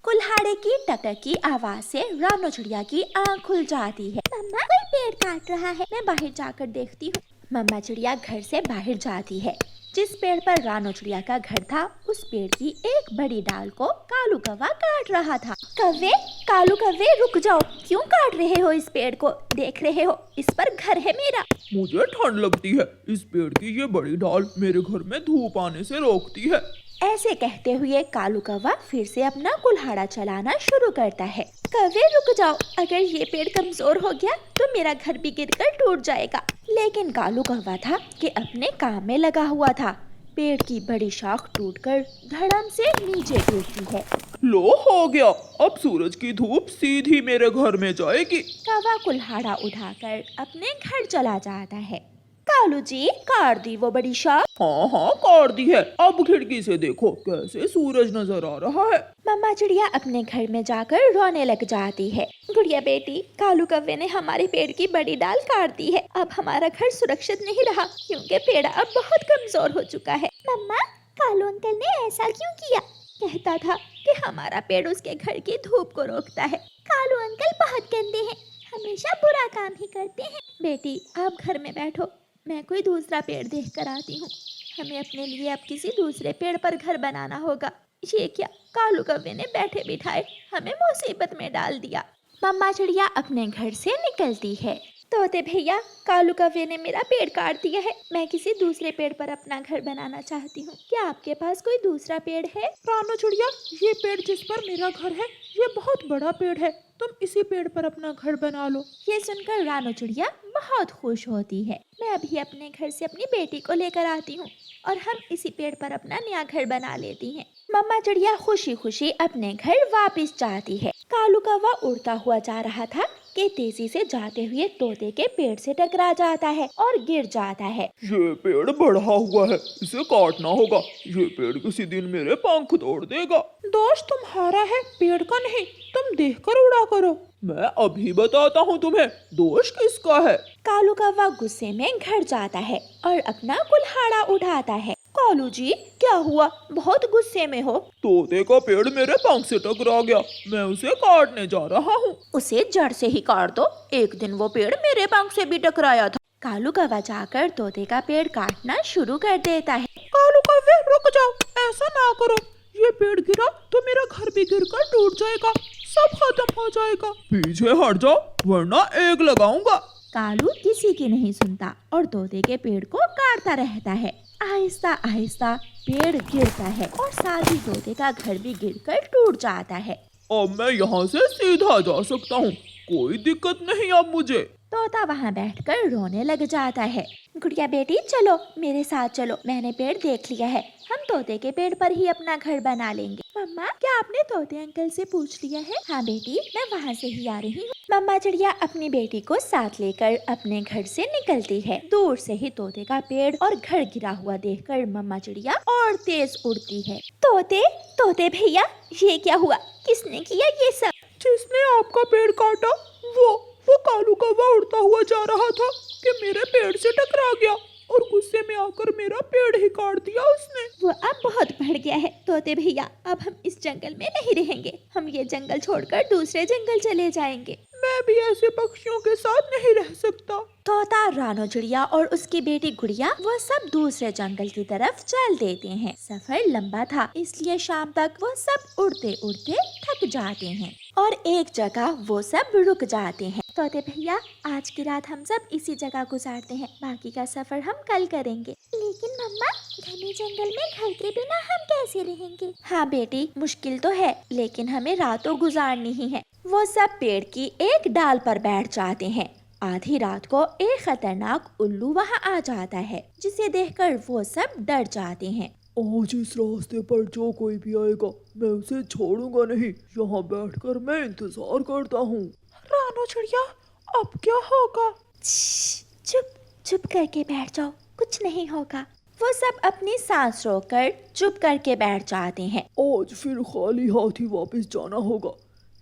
कुल्हाड़े की टकटक की आवाज से रानो चिड़िया की आँख खुल जाती है। मम्मा कोई पेड़ काट रहा है, मैं बाहर जाकर देखती हूँ। मम्मा चिड़िया घर से बाहर जाती है। जिस पेड़ पर रानो चिड़िया का घर था, उस पेड़ की एक बड़ी डाल को कालू कौवा काट रहा था। कौवे, कालू कौवे रुक जाओ, क्यों काट रहे हो इस पेड़ को? देख रहे हो इस पर घर है मेरा। मुझे ठंड लगती है, इस पेड़ की ये बड़ी डाल मेरे घर में धूप आने से रोकती है। ऐसे कहते हुए कालू कौवा फिर से अपना कुल्हाड़ा चलाना शुरू करता है। कौवे रुक जाओ, अगर ये पेड़ कमजोर हो गया तो मेरा घर भी गिरकर टूट जाएगा। लेकिन कालू कौवा था कि अपने काम में लगा हुआ था। पेड़ की बड़ी शाख टूटकर धड़म से नीचे गिरती है। लो हो गया, अब सूरज की धूप सीधी मेरे घर में जाएगी। कौवा कुल्हाड़ा उठाकर अपने घर चला जाता है। कालू जी, काट दी वो बड़ी शाख? हाँ काट दी है। अब खिड़की से देखो कैसे सूरज नजर आ रहा है। मम्मा चिड़िया अपने घर में जाकर रोने लग जाती है। गुड़िया बेटी, कालू कौवे ने हमारे पेड़ की बड़ी डाल काट दी है। अब हमारा घर सुरक्षित नहीं रहा क्योंकि पेड़ अब बहुत कमजोर हो चुका है। मम्मा, कालू अंकल ने ऐसा क्यों किया? कहता था कि हमारा पेड़ उसके घर की धूप को रोकता है। कालू अंकल बहुत गंदे हैं, हमेशा बुरा काम ही करते हैं। बेटी, आप घर में बैठो, मैं कोई दूसरा पेड़ देख कर आती हूँ। हमें अपने लिए अब किसी दूसरे पेड़ पर घर बनाना होगा। ये क्या, कालू कौवे ने बैठे बिठाए हमें मुसीबत में डाल दिया। मम्मा चिड़िया अपने घर से निकलती है। तोते भैया, कालू कौवे ने मेरा पेड़ काट दिया है, मैं किसी दूसरे पेड़ पर अपना घर बनाना चाहती हूँ। क्या आपके पास कोई दूसरा पेड़ है? रानो चिड़िया, ये पेड़ जिस पर मेरा घर है ये बहुत बड़ा पेड़ है, तुम इसी पेड़ पर अपना घर बना लो। ये सुनकर रानो चिड़िया बहुत खुश होती है। मैं अभी अपने घर से अपनी बेटी को लेकर आती हूँ और हम इसी पेड़ पर अपना नया घर बना लेती हैं। मम्मा चिड़िया खुशी खुशी अपने घर वापस जाती है। कालू कौवा उड़ता हुआ जा रहा था कि तेजी से जाते हुए तोते के पेड़ से टकरा जाता है और गिर जाता है। ये पेड़ बढ़ा हुआ है, इसे काटना होगा। ये पेड़ किसी दिन मेरे पंख तोड़ देगा। दोष तुम्हारा है, पेड़ का नहीं। तुम देखकर उड़ा करो। मैं अभी बताता हूँ तुम्हें दोष किसका है। कालू कौवा गुस्से में घर जाता है और अपना कुल्हाड़ा उठाता है। कालू जी, क्या हुआ? बहुत गुस्से में हो? तोते का पेड़ मेरे पंख से टकरा गया, मैं उसे काटने जा रहा हूँ। उसे जड़ से ही काट दो, एक दिन वो पेड़ मेरे पंख से भी टकराया था। कालू कौवा जाकर तोते का पेड़ काटना शुरू कर देता है। कालू कौवे रुक जाओ, ऐसा ना करो। ये पेड़ गिरा तो मेरा घर भी गिरकर टूट जाएगा, सब खत्म हो जाएगा। पीछे हट जाओ वरना आग लगाऊंगा। कालू किसी की नहीं सुनता और तोते के पेड़ को काटता रहता है। आहिस्ता आहिस्ता पेड़ गिरता है और साथ ही तोते का घर भी गिरकर टूट जाता है। अब मैं यहाँ से सीधा जा सकता हूँ, कोई दिक्कत नहीं अब मुझे। तोता वहाँ बैठकर रोने लग जाता है। गुड़िया बेटी, चलो मेरे साथ चलो, मैंने पेड़ देख लिया है, हम तोते के पेड़ पर ही अपना घर बना लेंगे। मम्मा, क्या आपने तोते अंकल से पूछ लिया है? हाँ बेटी, मैं वहाँ से ही आ रही हूँ। मम्मा चिड़िया अपनी बेटी को साथ लेकर अपने घर से निकलती है। दूर से ही तोते का पेड़ और घर गिरा हुआ देखकर मम्मा चिड़िया और तेज उड़ती है। तोते भैया, ये क्या हुआ? किसने किया ये सब? जिसने आपका पेड़ काटा वो कालू कौवा उड़ता हुआ जा रहा था कि मेरे पेड़ से टकरा गया और गुस्से में आकर मेरा पेड़ ही काट दिया उसने। वो अब बहुत बढ़ गया है तोते भैया, अब हम इस जंगल में नहीं रहेंगे, हम ये जंगल छोड़कर दूसरे जंगल चले जाएंगे। मैं भी ऐसे पक्षियों के साथ नहीं रह सकता। तोता, रानो चिड़िया और उसकी बेटी गुड़िया वो सब दूसरे जंगल की तरफ चल देते हैं। सफर लंबा था, इसलिए शाम तक वो सब उड़ते उड़ते थक जाते हैं और एक जगह वो सब रुक जाते हैं। तोते भैया, आज की रात हम सब इसी जगह गुजारते हैं, बाकी का सफर हम कल करेंगे। लेकिन मम्मा, घने जंगल में घर के बिना हम कैसे रहेंगे? हाँ बेटी, मुश्किल तो है, लेकिन हमें रातों गुजारनी ही है। वो सब पेड़ की एक डाल पर बैठ जाते हैं। आधी रात को एक खतरनाक उल्लू वहाँ आ जाता है, जिसे देखकर वो सब डर जाते हैं। आज इस रास्ते पर जो कोई भी आएगा मैं उसे छोड़ूंगा नहीं, यहाँ बैठकर मैं इंतजार करता हूँ। रानो चिड़िया, अब क्या होगा? चुप चुप करके बैठ जाओ, कुछ नहीं होगा। वो सब अपनी सांस रोककर चुप करके बैठ जाते हैं। आज फिर खाली हाथ ही वापस जाना होगा,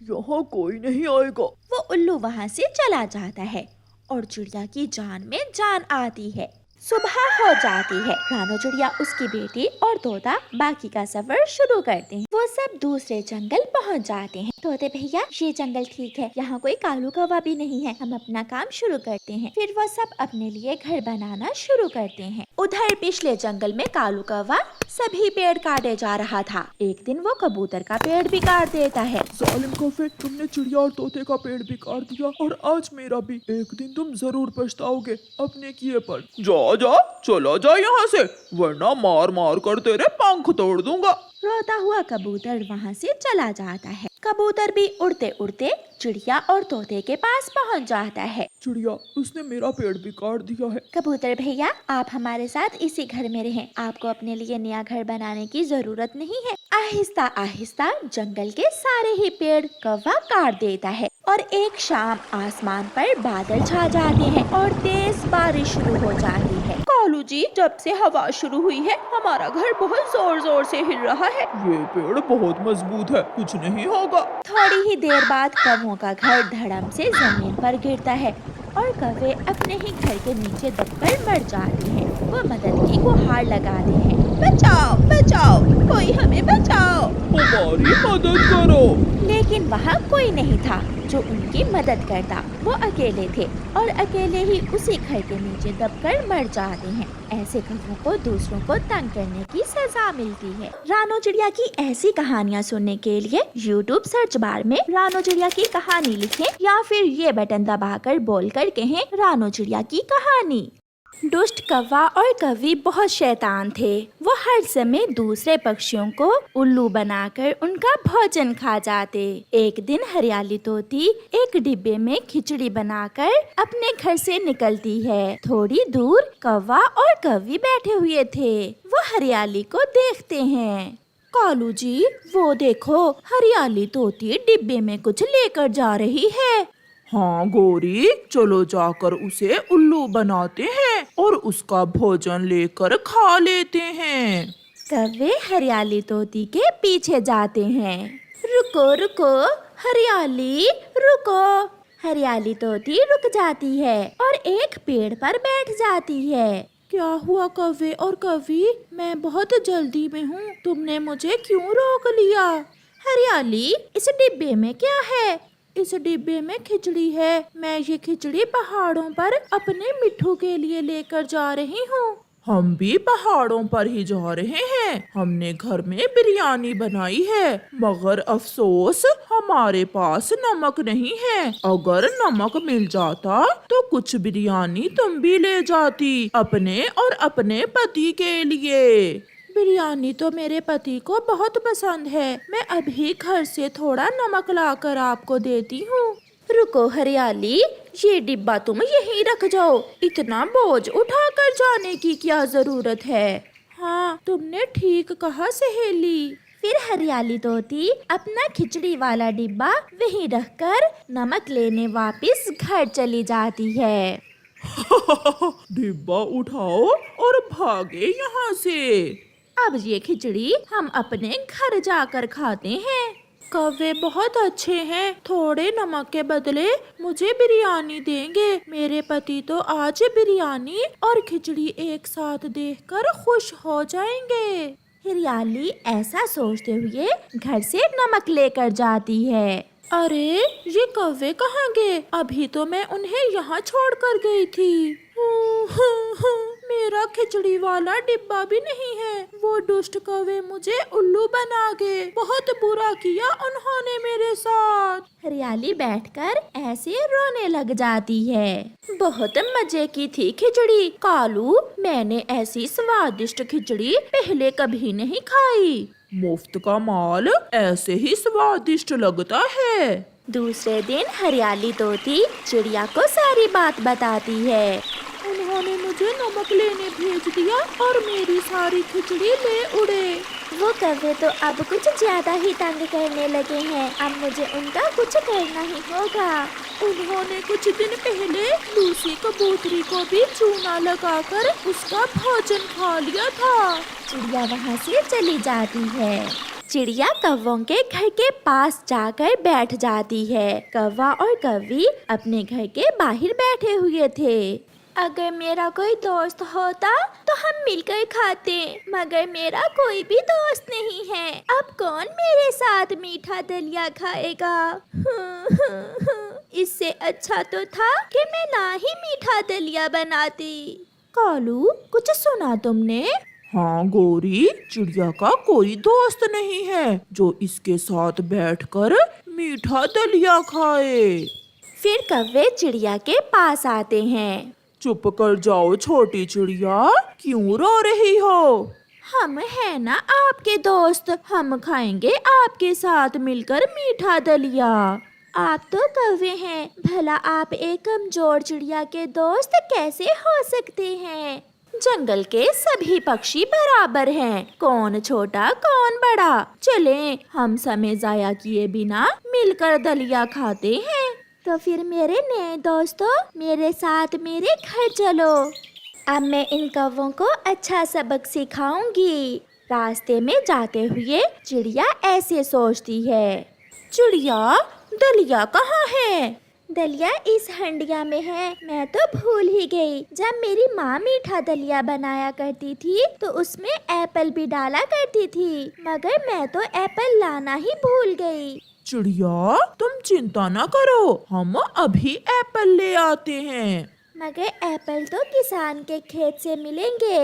यहाँ कोई नहीं आएगा। वो उल्लू वहाँ से चला जाता है और चिड़िया की जान में जान आती है। सुबह हो जाती है। रानो चिड़िया, उसकी बेटी और तोता बाकी का सफर शुरू करते हैं। वो सब दूसरे जंगल पहुंच जाते हैं। तोते भैया, ये जंगल ठीक है, यहाँ कोई कालू कौवा भी नहीं है, हम अपना काम शुरू करते हैं। फिर वो सब अपने लिए घर बनाना शुरू करते हैं। उधर पिछले जंगल में कालू कौवा सभी पेड़ काटे जा रहा था। एक दिन वो कबूतर का पेड़ भी काट देता है। जालिम कौवे, तुमने चिड़िया और तोते का पेड़ भी काट दिया और आज मेरा भी। एक दिन तुम जरूर पछताओगे अपने किए पर। जा जा, चला जा यहाँ से, वरना मार मार कर तेरे पंख तोड़ दूंगा। रोता हुआ कबूतर वहाँ से चला जाता है। कबूतर भी उड़ते उड़ते चिड़िया और तोते के पास पहुँच जाता है। चिड़िया, उसने मेरा पेड़ भी काट दिया है। कबूतर भैया, आप हमारे साथ इसी घर में रहें, आपको अपने लिए नया घर बनाने की जरूरत नहीं है। आहिस्ता आहिस्ता जंगल के सारे ही पेड़ कौवा काट देता है और एक शाम आसमान पर बादल छा जाते हैं और तेज बारिश शुरू हो जाती है। कालू जी, जब से हवा शुरू हुई है हमारा घर बहुत जोर जोर से हिल रहा है। ये पेड़ बहुत मजबूत है, कुछ नहीं होगा। थोड़ी ही देर बाद कौवों का घर धड़म से जमीन पर गिरता है और कौवे अपने ही घर के नीचे दबकर मर जाते हैं। वो मदद की गुहार लगाते हैं, बचाओ बचाओ, कोई हमें बचाओ, हमारी मदद करो। लेकिन वहाँ कोई नहीं था जो उनकी मदद करता। वो अकेले थे और अकेले ही उसी घर के नीचे दबकर मर जाते हैं। ऐसे कौवों को दूसरों को तंग करने की सजा मिलती है। रानो चिड़िया की ऐसी कहानियाँ सुनने के लिए YouTube सर्च बार में रानो चिड़िया की कहानी लिखें या फिर ये बटन दबाकर बोलकर कहें रानो चिड़िया की कहानी। दुष्ट कौवा और कौवी बहुत शैतान थे। वो हर समय दूसरे पक्षियों को उल्लू बनाकर उनका भोजन खा जाते। एक दिन हरियाली तोती एक डिब्बे में खिचड़ी बनाकर अपने घर से निकलती है। थोड़ी दूर कौवा और कौवी बैठे हुए थे। वो हरियाली को देखते हैं। कालू जी, वो देखो, हरियाली तोती डिब्बे में कुछ लेकर जा रही है। हाँ गोरी, चलो जाकर उसे उल्लू बनाते हैं और उसका भोजन लेकर खा लेते हैं। कौवे हरियाली तोती के पीछे जाते हैं। रुको रुको हरियाली, रुको। हरियाली तोती रुक जाती है और एक पेड़ पर बैठ जाती है। क्या हुआ कौवे और कौवी, मैं बहुत जल्दी में हूँ, तुमने मुझे क्यों रोक लिया? हरियाली, इस डिब्बे में क्या है? इस डिब्बे में खिचड़ी है। मैं ये खिचड़ी पहाड़ों पर अपने मिट्ठू के लिए लेकर जा रही हूँ। हम भी पहाड़ों पर ही जा रहे हैं। हमने घर में बिरयानी बनाई है, मगर अफसोस हमारे पास नमक नहीं है। अगर नमक मिल जाता तो कुछ बिरयानी तुम भी ले जाती अपने और अपने पति के लिए। बिरयानी तो मेरे पति को बहुत पसंद है। मैं अभी घर से थोड़ा नमक लाकर आपको देती हूँ। रुको हरियाली, ये डिब्बा तुम यहीं रख जाओ, इतना बोझ उठाकर जाने की क्या जरूरत है? हाँ, तुमने ठीक कहा सहेली। फिर हरियाली तोती अपना खिचड़ी वाला डिब्बा वहीं रखकर नमक लेने वापस घर चली जाती है। डिब्बा उठाओ और भागे यहाँ से। अब ये खिचड़ी हम अपने घर जाकर खाते हैं। कौवे बहुत अच्छे हैं, थोड़े नमक के बदले मुझे बिरयानी देंगे। मेरे पति तो आज बिरयानी और खिचड़ी एक साथ देखकर खुश हो जाएंगे। हरियाली ऐसा सोचते हुए घर से नमक लेकर जाती है। अरे, ये कौवे कहाँ गए? अभी तो मैं उन्हें यहाँ छोड़कर गई थी। मेरा खिचड़ी वाला डिब्बा भी नहीं है। वो दुष्ट कौवे मुझे उल्लू बना गए। बहुत बुरा किया उन्होंने मेरे साथ। हरियाली बैठकर ऐसे रोने लग जाती है। बहुत मजे की थी खिचड़ी कालू, मैंने ऐसी स्वादिष्ट खिचड़ी पहले कभी नहीं खाई। मुफ्त का माल ऐसे ही स्वादिष्ट लगता है। दूसरे दिन हरियाली तोती चिड़िया को सारी बात बताती है। उन्होंने मुझे नमक लेने भेज दिया और मेरी सारी खिचड़ी ले उड़े। वो कौवे तो अब कुछ ज्यादा ही तंग करने लगे हैं। अब मुझे उनका कुछ करना ही होगा। उन्होंने कुछ दिन पहले लूसी कबूतरी को भी चूना लगाकर उसका भोजन खा लिया था। चिड़िया वहाँ से चली जाती है। चिड़िया कौवों के घर के पास जाकर बैठ जाती है। कौवा और कौवी अपने घर के बाहर बैठे हुए थे। अगर मेरा कोई दोस्त होता तो हम मिलकर खाते, मगर मेरा कोई भी दोस्त नहीं है। अब कौन मेरे साथ मीठा दलिया खाएगा? इससे अच्छा तो था कि मैं ना ही मीठा दलिया बनाती। कालू, कुछ सुना तुमने? हाँ गौरी, चिड़िया का कोई दोस्त नहीं है जो इसके साथ बैठकर मीठा दलिया खाए। फिर कौवे चिड़िया के पास आते हैं। चुप कर जाओ छोटी चिड़िया, क्यों रो रही हो? हम है ना आपके दोस्त, हम खाएंगे आपके साथ मिलकर मीठा दलिया। आप तो कौवे हैं, भला आप एक कमजोर चिड़िया के दोस्त कैसे हो सकते हैं? जंगल के सभी पक्षी बराबर हैं, कौन छोटा कौन बड़ा। चलें, हम समय जाया किए बिना मिलकर दलिया खाते हैं। तो फिर मेरे नए दोस्तों, मेरे साथ मेरे घर चलो। अब मैं इन कौवों को अच्छा सबक सिखाऊंगी। रास्ते में जाते हुए चिड़िया ऐसे सोचती है, चिड़िया दलिया कहाँ है? दलिया इस हंडिया में है। मैं तो भूल ही गई, जब मेरी माँ मीठा दलिया बनाया करती थी तो उसमें एप्पल भी डाला करती थी, मगर मैं तो एप्पल लाना ही भूल गई। चिड़िया तुम चिंता न करो, हम अभी एप्पल ले आते हैं। मगर एप्पल तो किसान के खेत से मिलेंगे।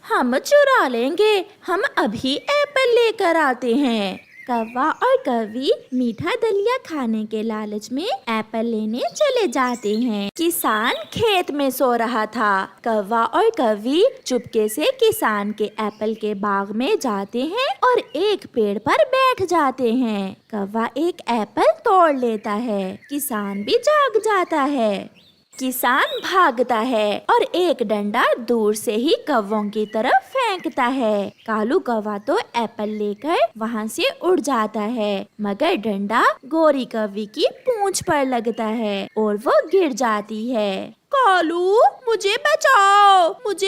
हम चुरा लेंगे, हम अभी एप्पल लेकर आते हैं। कौवा और कौवी मीठा दलिया खाने के लालच में एप्पल लेने चले जाते हैं। किसान खेत में सो रहा था। कौवा और कौवी चुपके से किसान के एप्पल के बाग में जाते हैं और एक पेड़ पर बैठ जाते हैं। कौवा एक एप्पल तोड़ लेता है, किसान भी जाग जाता है। किसान भागता है और एक डंडा दूर से ही कौवों की तरफ फेंकता है। कालू कौवा तो एप्पल लेकर वहाँ से उड़ जाता है, मगर डंडा गोरी कौवी की पूंछ पर लगता है और वो गिर जाती है। कालू, मुझे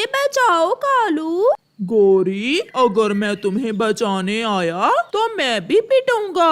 बचाओ कालू। गौरी, अगर मैं तुम्हें बचाने आया तो मैं भी पिटूंगा,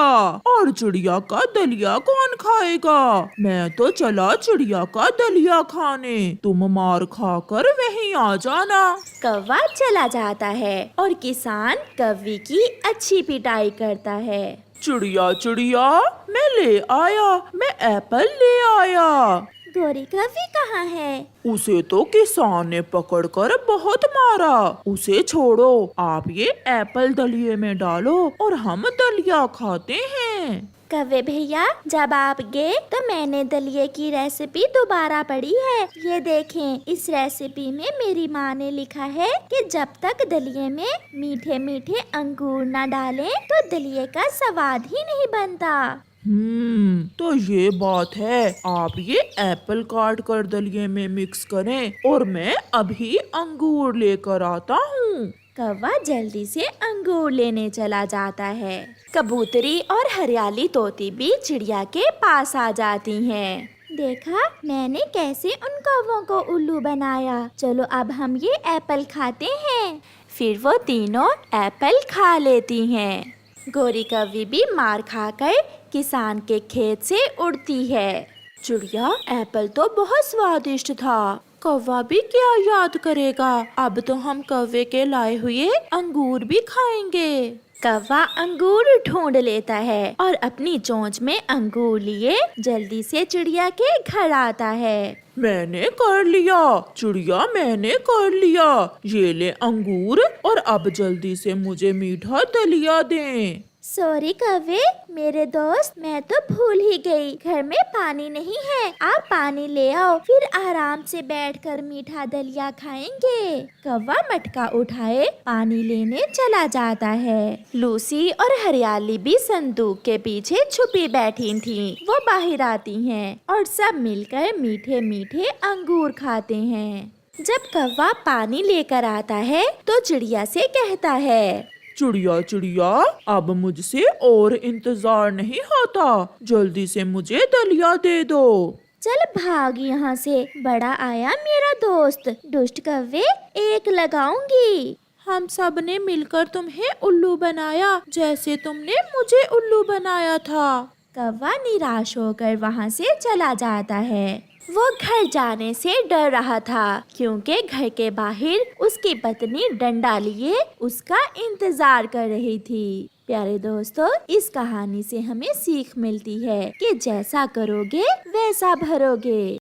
और चिड़िया का दलिया कौन खाएगा? मैं तो चला चिड़िया का दलिया खाने, तुम मार खाकर वहीं आ जाना। कौवा चला जाता है और किसान कौवी की अच्छी पिटाई करता है। चिड़िया चिड़िया, मैं ले आया, मैं एप्पल ले आया। गोरी कौवी कहाँ है? उसे तो किसान ने पकड़कर बहुत मारा। उसे छोड़ो, आप ये एप्पल दलिये में डालो और हम दलिया खाते हैं। कौवे भैया, जब आप गए तो मैंने दलिये की रेसिपी दोबारा पढ़ी है। ये देखें, इस रेसिपी में मेरी माँ ने लिखा है कि जब तक दलिये में मीठे मीठे अंगूर न डालें तो दलिये का स्वाद ही नहीं बनता। तो ये बात है। आप ये एप्पल काट कर दलिये में मिक्स करें और मैं अभी अंगूर लेकर आता हूँ। कौवा जल्दी से अंगूर लेने चला जाता है। कबूतरी और हरियाली तोती भी चिड़िया के पास आ जाती हैं। देखा, मैंने कैसे उन कौवों को उल्लू बनाया। चलो अब हम ये एप्पल खाते हैं। फिर वो तीनों एप्पल खा लेती हैं। गोरी कौवी भी मार खाकर किसान के खेत से उड़ती है। चिड़िया, एप्पल तो बहुत स्वादिष्ट था, कौवा भी क्या याद करेगा। अब तो हम कौवे के लाए हुए अंगूर भी खाएंगे। कौवा अंगूर ढूंढ लेता है और अपनी चोंच में अंगूर लिए जल्दी से चिड़िया के घर आता है। मैंने कर लिया चिड़िया, मैंने कर लिया। ये ले अंगूर और अब जल्दी से मुझे मीठा दलिया दें। सॉरी कौवे, मेरे दोस्त, मैं तो भूल ही गई, घर में पानी नहीं है। आप पानी ले आओ, फिर आराम से बैठकर मीठा दलिया खाएंगे। कौवा मटका उठाए पानी लेने चला जाता है। लूसी और हरियाली भी संदूक के पीछे छुपी बैठी थीं। वो बाहर आती हैं और सब मिलकर मीठे मीठे अंगूर खाते हैं। जब कौवा पानी लेकर आता है तो चिड़िया से कहता है, चिड़िया चिड़िया, अब मुझसे और इंतजार नहीं होता, जल्दी से मुझे दलिया दे दो। चल भाग यहाँ से, बड़ा आया मेरा दोस्त। दुष्ट कौवे, एक लगाऊंगी। हम सब ने मिलकर तुम्हें उल्लू बनाया, जैसे तुमने मुझे उल्लू बनाया था। कौवा निराश होकर वहाँ से चला जाता है। वो घर जाने से डर रहा था क्योंकि घर के बाहर उसकी पत्नी डंडा लिए उसका इंतजार कर रही थी। प्यारे दोस्तों, इस कहानी से हमें सीख मिलती है कि जैसा करोगे वैसा भरोगे।